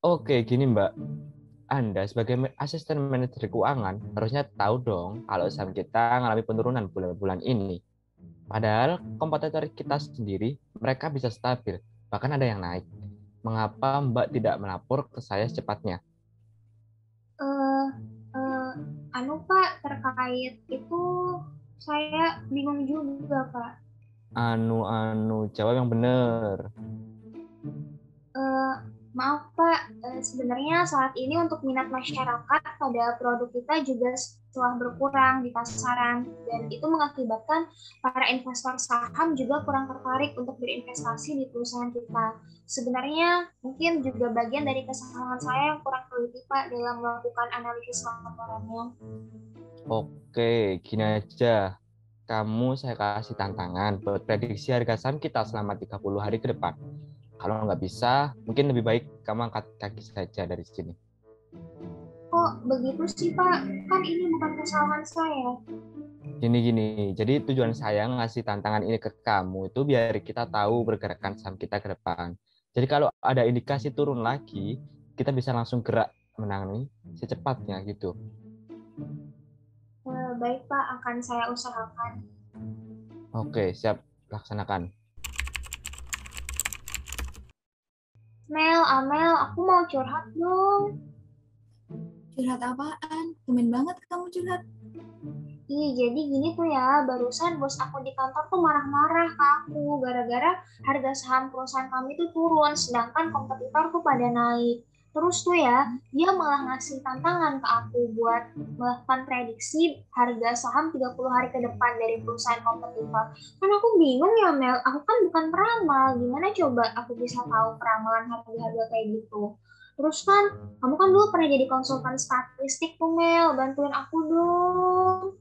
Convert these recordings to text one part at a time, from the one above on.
Oke, gini Mbak. Anda sebagai asisten manajer keuangan harusnya tahu dong kalau saham kita mengalami penurunan bulan-bulan ini. Padahal kompetitor kita sendiri, mereka bisa stabil, bahkan ada yang naik. Mengapa Mbak tidak melapor ke saya secepatnya? eh eh, Pak, terkait itu saya bingung juga, Pak. Jawab yang benar. Eh, Maaf Pak, sebenarnya saat ini untuk minat masyarakat pada produk kita juga telah berkurang di pasaran dan itu mengakibatkan para investor saham juga kurang tertarik untuk berinvestasi di perusahaan kita. Sebenarnya mungkin juga bagian dari kesalahan saya yang kurang teliti Pak dalam melakukan analisis laporannya. Oke, gini aja. Saya kasih tantangan buat prediksi harga saham kita selama 30 hari ke depan. Kalau nggak bisa, mungkin lebih baik kamu angkat kaki saja dari sini. Kok begitu sih Pak? Kan ini bukan kesalahan saya. Gini-gini, jadi tujuan saya ngasih tantangan ini ke kamu itu biar kita tahu pergerakan saham kita ke depan. Jadi kalau ada indikasi turun lagi, kita bisa langsung gerak menangani secepatnya gitu. Baik Pak, akan saya usahakan. Oke, siap, laksanakan. Amel, aku mau curhat dong. Curhat apaan? Tumben banget kamu curhat. Ih, jadi gini tuh ya, barusan bos aku di kantor tuh marah-marah ke aku gara-gara harga saham perusahaan kami tuh turun, sedangkan kompetitor tuh pada naik. Terus tuh ya, dia malah ngasih tantangan ke aku buat melakukan prediksi harga saham 30 hari ke depan dari perusahaan kompetitor. Kan aku bingung ya, Mel. Aku kan bukan peramal. Gimana coba aku bisa tahu peramalan harga-harga kayak gitu? Terus kan, kamu kan dulu pernah jadi konsultan statistik tuh, Mel. Bantuin aku dong.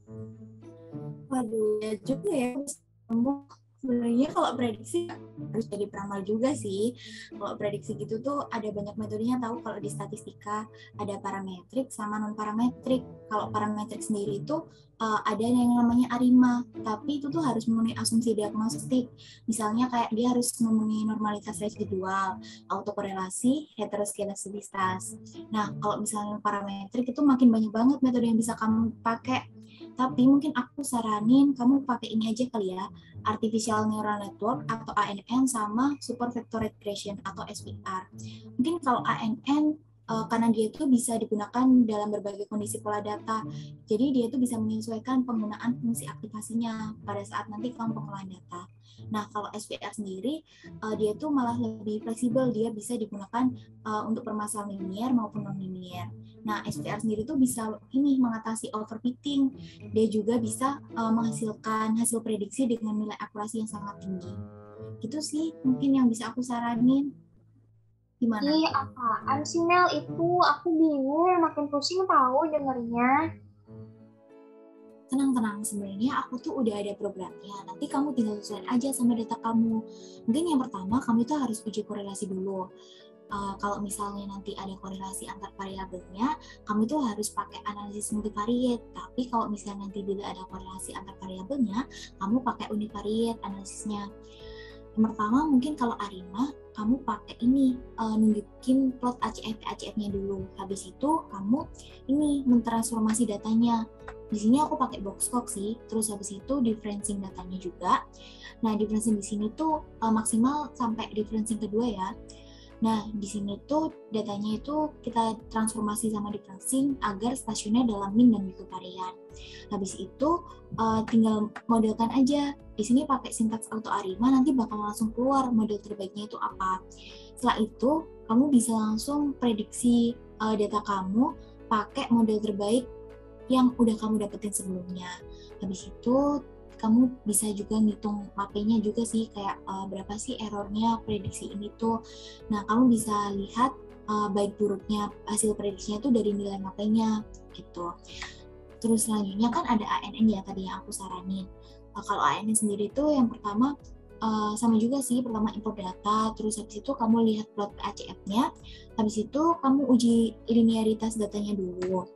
Waduh, ya juga ya. Kamu sebenarnya kalau prediksi harus jadi peramal juga sih. Kalau prediksi gitu tuh ada banyak metodenya, tahu kalau di statistika ada parametrik sama non parametrik. Kalau parametrik sendiri itu ada yang namanya ARIMA, tapi itu tuh harus memenuhi asumsi diagnostik. Misalnya kayak dia harus memenuhi normalitas residual, autokorelasi, heteroskedastisitas. Nah, kalau misalnya parametrik itu makin banyak banget metode yang bisa kamu pakai. Tapi mungkin aku saranin kamu pakai ini aja kali ya, Artificial Neural Network atau ANN sama Super Vector Regression atau SVR. Mungkin kalau ANN karena dia itu bisa digunakan dalam berbagai kondisi pola data. Jadi dia itu bisa menyesuaikan penggunaan fungsi aktivasinya pada saat nanti kamu pengolahan data. Nah, kalau SVR sendiri, dia itu malah lebih fleksibel, dia bisa digunakan untuk permasalahan linear maupun non-linear. Nah, SVR sendiri tuh bisa ini mengatasi overfitting. Dia juga bisa menghasilkan hasil prediksi dengan nilai akurasi yang sangat tinggi. Gitu sih mungkin yang bisa aku saranin. Gimana? Ih, apaan sih Mel itu? Aku bingung, makin pusing tahu dengernya. Tenang-tenang, sebenarnya aku tuh udah ada programnya. Nanti kamu tinggal sesuaikan aja sama data kamu. Mungkin yang pertama kamu tuh harus uji korelasi dulu. Kalau misalnya nanti ada korelasi antar variabelnya, kamu tuh harus pakai analisis multivariate. Tapi kalau misalnya nanti tidak ada korelasi antar variabelnya, kamu pakai univariate analisisnya. Yang pertama mungkin kalau ARIMA, kamu pakai ini, nunjukin plot ACF-nya dulu. Habis itu kamu ini mentransformasi datanya. Di sini aku pakai boxcock sih. Terus habis itu differencing datanya juga. Nah, differencing di sini tuh maksimal sampai differencing kedua ya. Nah, di sini tuh datanya itu kita transformasi sama differencing agar stasioner dalam min dan varian. Habis itu tinggal modelkan aja. Di sini pakai sintaks auto ARIMA, nanti bakal langsung keluar model terbaiknya itu apa. Setelah itu, kamu bisa langsung prediksi data kamu pakai model terbaik yang udah kamu dapetin sebelumnya. Habis itu kamu bisa juga ngitung MAP-nya juga sih, kayak berapa sih errornya prediksi ini tuh. Nah, kamu bisa lihat baik buruknya hasil prediksinya tuh dari nilai MAP-nya gitu. Terus selanjutnya kan ada ANN ya tadi yang aku saranin. Kalau ANN sendiri tuh yang pertama sama juga sih, pertama import data, terus habis itu kamu lihat plot ACF-nya, habis itu kamu uji linearitas datanya dulu.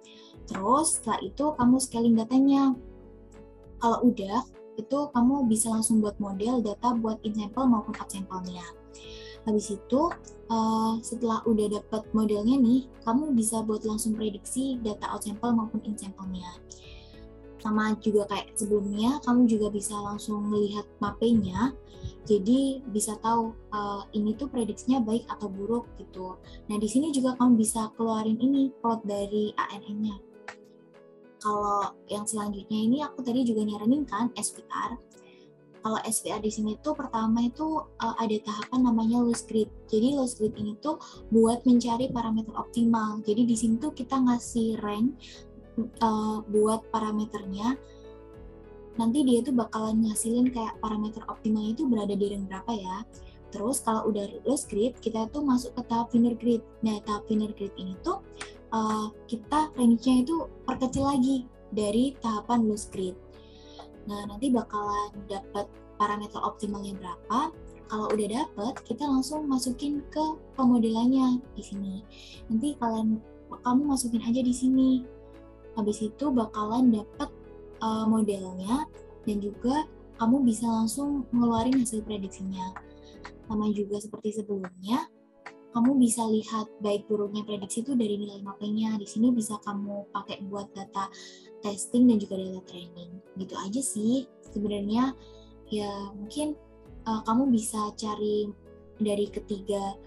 Terus setelah itu kamu scaling datanya. Kalau udah, itu kamu bisa langsung buat model data buat in sample maupun out sample-nya. Habis itu setelah udah dapat modelnya nih, kamu bisa buat langsung prediksi data out sample maupun in sample-nya. Sama juga kayak sebelumnya, kamu juga bisa langsung melihat mapenya, jadi bisa tahu ini tuh prediksinya baik atau buruk gitu. Nah di sini juga kamu bisa keluarin ini plot dari ANN-nya. Kalau yang selanjutnya ini aku tadi juga nyaranin kan SVR. Kalau SVR di sini tuh pertama itu ada tahapan namanya loss grid. Jadi loss grid ini tuh buat mencari parameter optimal. Jadi di sini tuh kita ngasih rank buat parameternya. Nanti dia tuh bakalan ngasilin kayak parameter optimalnya itu berada di rank berapa ya. Terus kalau udah loss grid, kita tuh masuk ke tahap winner grid. Nah tahap winner grid ini tuh kita range-nya itu perkecil lagi dari tahapan loss grid. Nah, nanti bakalan dapat parameter optimalnya berapa. Kalau udah dapat, kita langsung masukin ke pemodelannya di sini. Nanti kamu masukin aja di sini. Habis itu bakalan dapat modelnya dan juga kamu bisa langsung ngeluarin hasil prediksinya. Sama juga seperti sebelumnya, kamu bisa lihat baik buruknya prediksi itu dari nilai mapenya. Di sini bisa kamu pakai buat data testing dan juga data training. Gitu aja sih. Sebenarnya ya mungkin kamu bisa cari dari ketiga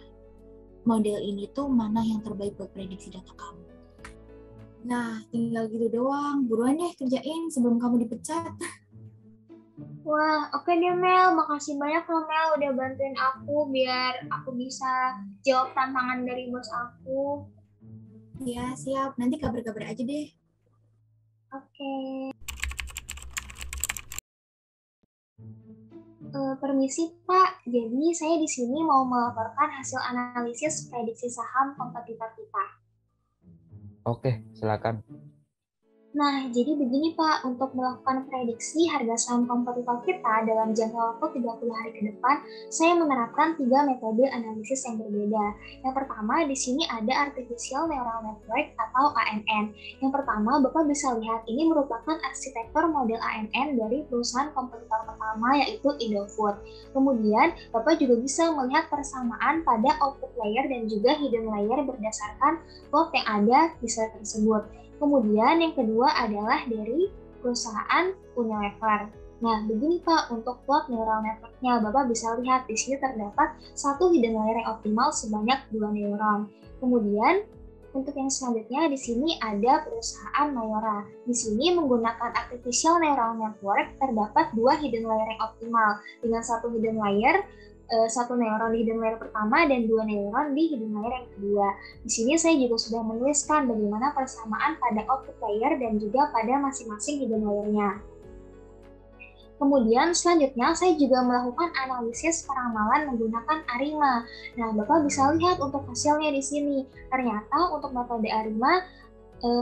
model ini tuh mana yang terbaik buat prediksi data kamu. Nah, tinggal gitu doang. Buruan deh kerjain sebelum kamu dipecat. Wah, oke deh Mel. Makasih banyak loh Mel udah bantuin aku biar aku bisa jawab tantangan dari bos aku. Ya, siap. Nanti kabar-kabar aja deh. Oke. Permisi Pak, jadi saya di sini mau melaporkan hasil analisis prediksi saham kompetitor kita. Oke, silakan. Nah, jadi begini Pak, untuk melakukan prediksi harga saham kompetitor kita dalam jangka waktu 30 hari ke depan, saya menerapkan 3 metode analisis yang berbeda. Yang pertama, di sini ada Artificial Neural Network atau ANN. Yang pertama, Bapak bisa lihat ini merupakan arsitektur model ANN dari perusahaan kompetitor pertama yaitu Indofood. Kemudian, Bapak juga bisa melihat persamaan pada output layer dan juga hidden layer berdasarkan plot yang ada di slide tersebut. Kemudian yang kedua adalah dari perusahaan Unilever. Nah, begini Pak, untuk plot neural network-nya, Bapak bisa lihat di sini terdapat satu hidden layer yang optimal sebanyak 2 neuron. Kemudian, untuk yang selanjutnya di sini ada perusahaan Mayora. Di sini menggunakan artificial neural network terdapat 2 hidden layer yang optimal dengan satu hidden layer, satu neuron di hidden layer pertama dan 2 neuron di hidden layer yang kedua. Di sini saya juga sudah menuliskan bagaimana persamaan pada output layer dan juga pada masing-masing hidden layer-nya. Kemudian selanjutnya saya juga melakukan analisis peramalan menggunakan ARIMA. Nah, Bapak bisa lihat untuk hasilnya di sini. Ternyata untuk metode ARIMA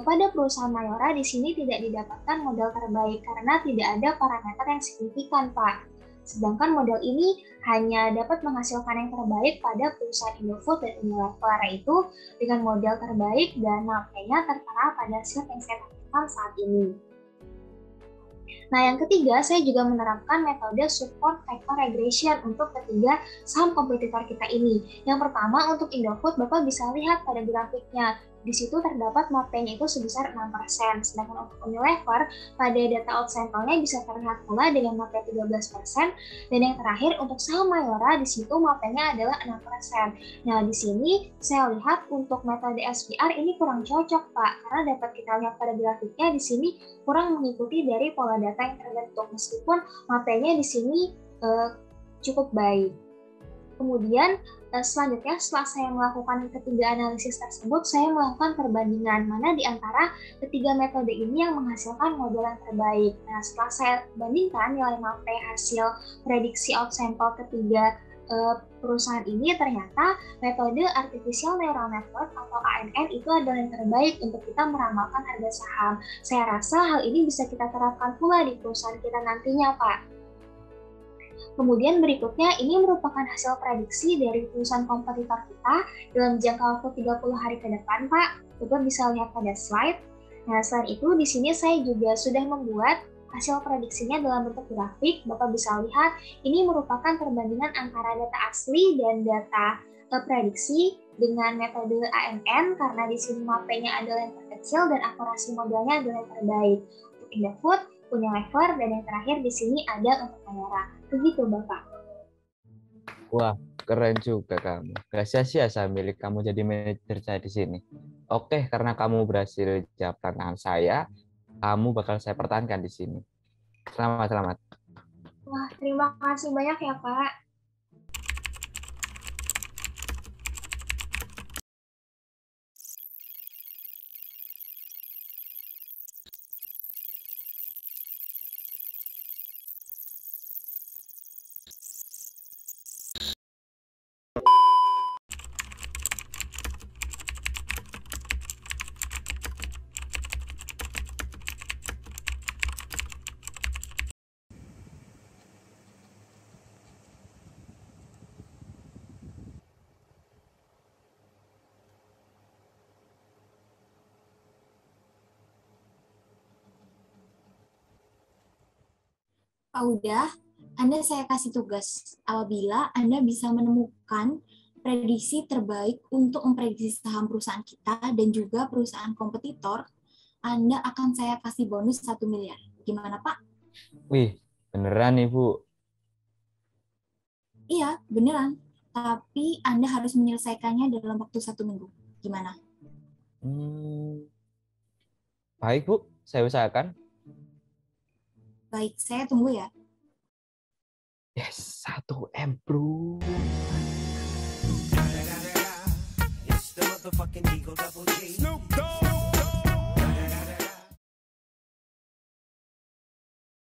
pada perusahaan Mayora di sini tidak didapatkan model terbaik karena tidak ada parameter yang signifikan, Pak. Sedangkan model ini hanya dapat menghasilkan yang terbaik pada perusahaan Indofood dan Unilever, yaitu dengan model terbaik dan mapnya tertera pada slide yang saya tampilkan saat ini. Nah, yang ketiga, saya juga menerapkan metode support vector regression untuk ketiga saham kompetitor kita ini. Yang pertama, untuk Indofood, Bapak bisa lihat pada grafiknya. Di situ terdapat mapenya itu sebesar 6%, sedangkan untuk Unilever, pada data out sample-nya bisa terlihat pula dengan mapnya 13%, dan yang terakhir untuk saham Mayora, di situ mapenya adalah 6%. Nah, di sini saya lihat untuk metode SVR ini kurang cocok, Pak, karena dapat kita lihat pada grafiknya di sini kurang mengikuti dari pola data yang terbentuk, meskipun mapenya di sini cukup baik. Kemudian selanjutnya setelah saya melakukan ketiga analisis tersebut, saya melakukan perbandingan mana di antara ketiga metode ini yang menghasilkan model yang terbaik. Nah, setelah saya bandingkan nilai mape hasil prediksi out sample ketiga perusahaan ini, ternyata metode Artificial Neural Network atau ANN itu adalah yang terbaik untuk kita meramalkan harga saham. Saya rasa hal ini bisa kita terapkan pula di perusahaan kita nantinya, Pak. Kemudian berikutnya, ini merupakan hasil prediksi dari perusahaan kompetitor kita dalam jangka waktu 30 hari ke depan, Pak. Bapak bisa lihat pada slide. Nah, selain itu, di sini saya juga sudah membuat Hasil prediksinya dalam bentuk grafik, Bapak bisa lihat ini merupakan perbandingan antara data asli dan data prediksi dengan metode AMN karena di sini mapenya adalah yang terkecil dan akurasi modelnya adalah yang terbaik. Untuk Indofood punya lever dan yang terakhir di sini ada untuk kamera. Begitu Bapak. Wah, keren juga kamu. Gak sia-sia saya milih kamu jadi manajer saya di sini. Oke, karena kamu berhasil jawab tantangan saya, kamu bakal saya pertahankan di sini. Selamat. Wah, terima kasih banyak ya, Pak. Pak Udah, Anda saya kasih tugas. Apabila Anda bisa menemukan prediksi terbaik untuk memprediksi saham perusahaan kita dan juga perusahaan kompetitor, Anda akan saya kasih bonus 1 miliar. Gimana Pak? Wih, beneran nih Bu. Iya, beneran. Tapi Anda harus menyelesaikannya dalam waktu 1 minggu. Gimana? Baik Bu, saya usahakan. Baik, saya tunggu ya. Yes, 1M bro. It's the motherfucking Eagle Double G. Snoop.